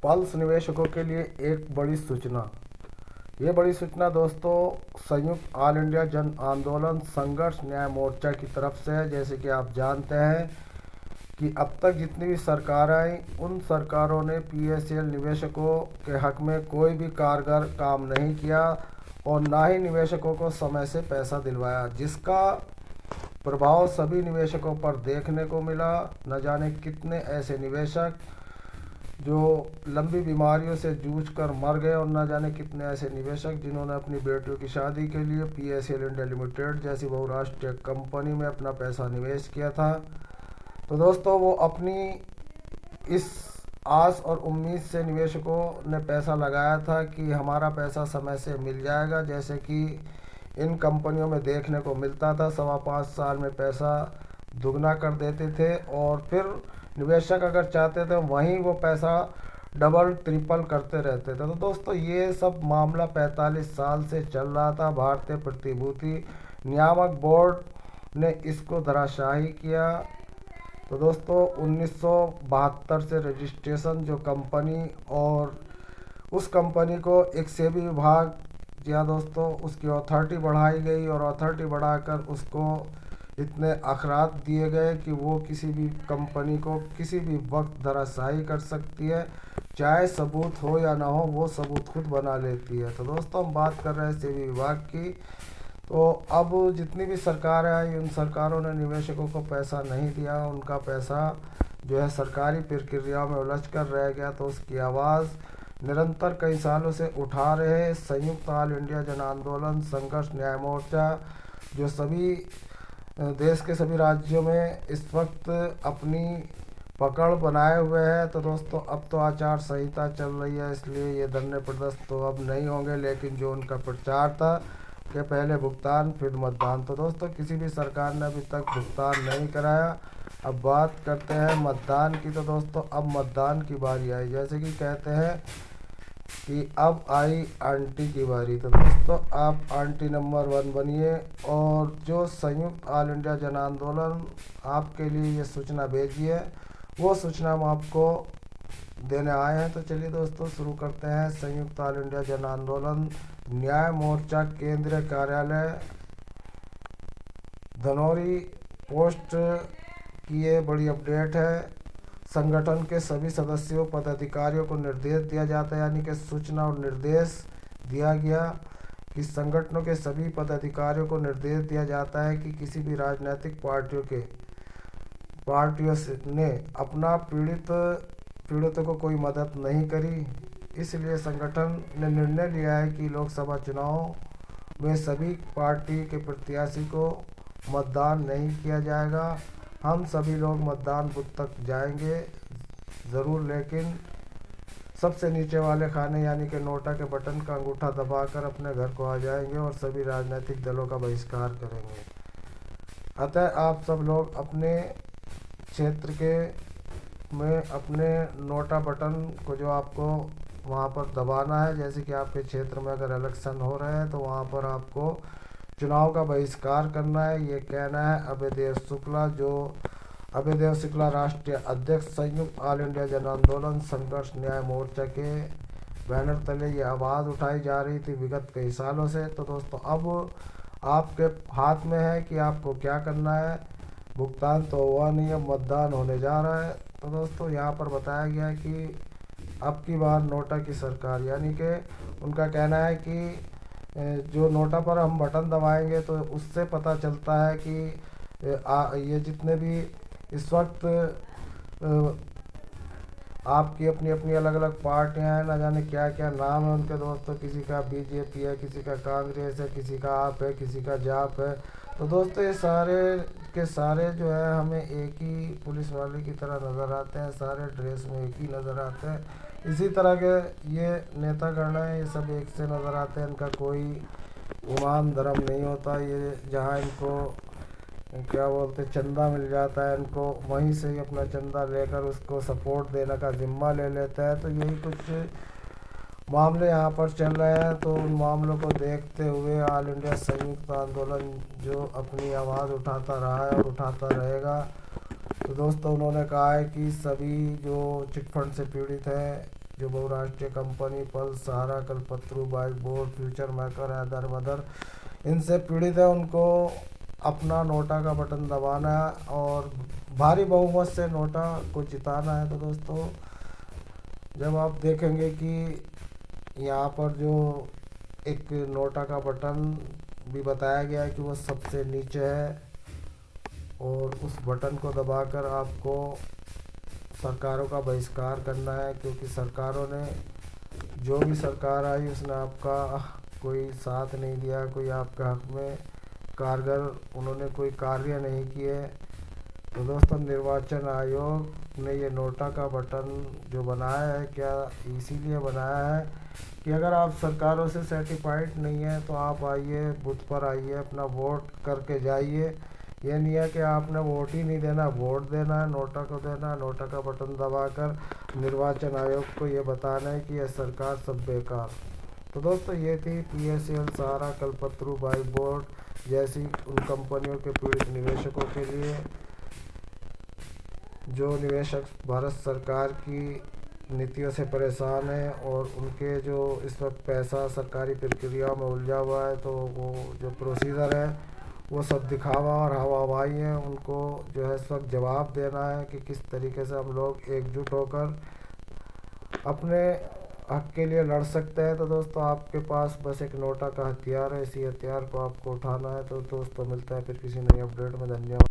Pulse निवेशकों के लिए एक बड़ी सूचना। ये बड़ी सूचना दोस्तों संयुक्त ऑल इंडिया जन आंदोलन संघर्ष न्याय मोर्चा की तरफ से है। जैसे कि आप जानते हैं कि अब तक जितनी भी सरकार आई उन सरकारों ने पीएसएल निवेशकों के हक में कोई भी कारगर काम नहीं किया और ना ही निवेशकों को समय से पैसा दिलवाया, जिसका प्रभाव सभी निवेशकों पर देखने को मिला। न जाने कितने ऐसे निवेशक जो लंबी बीमारियों से जूझकर मर गए और न जाने कितने ऐसे निवेशक जिन्होंने अपनी बेटियों की शादी के लिए पीएसएल इंडिया लिमिटेड जैसी बहुराष्ट्रीय कंपनी में अपना पैसा निवेश किया था। तो दोस्तों वो अपनी इस आस और उम्मीद से निवेशकों ने पैसा लगाया था कि हमारा पैसा समय से मिल जाएगा, जैसे कि इन कंपनियों में देखने को मिलता था। 5.25 साल में पैसा दुगना कर देते थे और फिर निवेशक अगर चाहते थे वहीं वो पैसा डबल ट्रिपल करते रहते थे। तो दोस्तों ये सब मामला 45 साल से चल रहा था। भारतीय प्रतिभूति नियामक बोर्ड ने इसको धराशायी किया। तो दोस्तों 1972 से रजिस्ट्रेशन जो कंपनी और उस कंपनी को एक सेबी विभाग, जी हाँ दोस्तों, उसकी अथॉरिटी बढ़ाई गई और अथॉरिटी बढ़ाकर उसको इतने अखरात दिए गए कि वो किसी भी कंपनी को किसी भी वक्त धराशायी कर सकती है, चाहे सबूत हो या ना हो, वो सबूत खुद बना लेती है। तो दोस्तों हम बात कर रहे हैं सेबी विभाग की। तो अब जितनी भी सरकारें आई उन सरकारों ने निवेशकों को पैसा नहीं दिया, उनका पैसा जो है सरकारी प्रक्रिया में उलझ कर रह गया। तो उसकी आवाज़ निरंतर कई सालों से उठा रहे संयुक्त ऑल इंडिया जन आंदोलन संघर्ष न्याय मोर्चा, जो सभी देश के सभी राज्यों में इस वक्त अपनी पकड़ बनाए हुए हैं। तो दोस्तों अब तो आचार संहिता चल रही है, इसलिए ये धरने प्रदर्शन तो अब नहीं होंगे, लेकिन जो उनका प्रचार था कि पहले भुगतान फिर मतदान, तो दोस्तों किसी भी सरकार ने अभी तक भुगतान नहीं कराया। अब बात करते हैं मतदान की। तो दोस्तों अब मतदान की बारी आई, जैसे कि कहते हैं कि अब आई आंटी की बारी। तो दोस्तों आप आंटी नंबर 1 बनिए और जो संयुक्त ऑल इंडिया जन आंदोलन आपके लिए ये सूचना भेजी है वो सूचना हम आपको देने आए हैं। तो चलिए दोस्तों शुरू करते हैं। संयुक्त ऑल इंडिया जन आंदोलन न्याय मोर्चा केंद्रीय कार्यालय धनौरी पोस्ट की ये बड़ी अपडेट है। संगठन के सभी सदस्यों पदाधिकारियों को निर्देश दिया जाता है, यानी कि सूचना और निर्देश दिया गया कि संगठनों के सभी पदाधिकारियों को निर्देश दिया जाता है कि किसी भी राजनीतिक पार्टियों ने अपना पीड़ितों को कोई मदद नहीं करी। इसलिए संगठन ने निर्णय लिया है कि लोकसभा चुनाव में सभी पार्टी के प्रत्याशी को मतदान नहीं किया जाएगा। हम सभी लोग मतदान बूथ तक जाएंगे ज़रूर, लेकिन सबसे नीचे वाले खाने यानी कि नोटा के बटन का अंगूठा दबाकर अपने घर को आ जाएंगे और सभी राजनीतिक दलों का बहिष्कार करेंगे। अतः आप सब लोग अपने क्षेत्र के में अपने नोटा बटन को जो आपको वहाँ पर दबाना है, जैसे कि आपके क्षेत्र में अगर इलेक्शन हो रहे हैं तो वहाँ पर आपको चुनाव का बहिष्कार करना है। ये कहना है अभयदेव शुक्ला, जो अभयदेव शुक्ला राष्ट्रीय अध्यक्ष संयुक्त ऑल इंडिया जन आंदोलन संघर्ष न्याय मोर्चा के बैनर तले ये आवाज़ उठाई जा रही थी विगत कई सालों से। तो दोस्तों अब आपके हाथ में है कि आपको क्या करना है। भुगतान तो हुआ नहीं है, मतदान होने जा रहा है। तो दोस्तों यहाँ पर बताया गया है कि अब की बार नोटा की सरकार, यानी कि उनका कहना है कि जो नोटा पर हम बटन दबाएंगे तो उससे पता चलता है कि ये जितने भी इस वक्त आपकी अपनी अपनी अलग अलग पार्टियां हैं, ना जाने क्या क्या नाम है उनके दोस्तों, किसी का बीजेपी है, किसी का कांग्रेस है, किसी का आप है, किसी का जाप है। तो दोस्तों ये सारे के सारे जो है हमें एक ही पुलिस वाले की तरह नज़र आते हैं, सारे ड्रेस में एक ही नज़र आते हैं। इसी तरह के ये नेतागण हैं, ये सब एक से नज़र आते हैं, इनका कोई ईमान धर्म नहीं होता। ये जहाँ इनको क्या बोलते चंदा मिल जाता है, इनको वहीं से ही अपना चंदा लेकर उसको सपोर्ट देने का जिम्मा ले लेता है। तो यही कुछ मामले यहाँ पर चल रहे हैं। तो उन मामलों को देखते हुए ऑल इंडिया संयुक्त आंदोलन जो अपनी आवाज़ उठाता रहा है और उठाता रहेगा। तो दोस्तों उन्होंने कहा है कि सभी जो चिटफंड से पीड़ित हैं जो बहुराष्ट्रीय company Pearls, Sahara, Kalpataru, bike board, future maker, other mother इनसे पीड़ित है, उनको अपना नोटा का बटन दबाना है और भारी बहुमत से नोटा को जिताना है। तो दोस्तों, जब आप देखेंगे कि यहाँ पर जो एक नोटा का बटन भी बताया गया है कि वो सबसे नीचे है, और उस बटन को दबाकर आपको सरकारों का बहिष्कार करना है, क्योंकि सरकारों ने, जो भी सरकार आई उसने आपका कोई साथ नहीं दिया, कोई आपके हक में कारगर उन्होंने कोई कार्य नहीं किए। तो दोस्तों, निर्वाचन आयोग ने ये नोटा का बटन जो बनाया है, क्या इसीलिए बनाया है कि अगर आप सरकारों से सर्टिफाइड नहीं है तो आप आइए, बूथ पर आइए, अपना वोट करके जाइए। ये नहीं है कि आपने वोट ही नहीं देना, वोट देना है, नोटा को देना है, नोटा का बटन दबाकर निर्वाचन आयोग को ये बताना है कि यह सरकार सब बेकार। तो दोस्तों, ये थी PSL, सहारा, कल्पतरू, बाइक बोर्ड जैसी उन कंपनियों के पीड़ित निवेशकों के लिए, जो निवेशक भारत सरकार की नीतियों से परेशान है और उनके जो इस वक्त पैसा सरकारी प्रक्रिया में उलझा हुआ है, तो वो जो प्रोसीजर है वो सब दिखावा और हवाबाई है। उनको जो है इस वक्त जवाब देना है कि किस तरीके से हम लोग एकजुट होकर अपने हक के लिए लड़ सकते हैं। तो दोस्तों, आपके पास बस एक नोटा का हथियार है, इसी हथियार को आपको उठाना है। तो दोस्तों, मिलता है फिर किसी नई अपडेट में। धन्यवाद।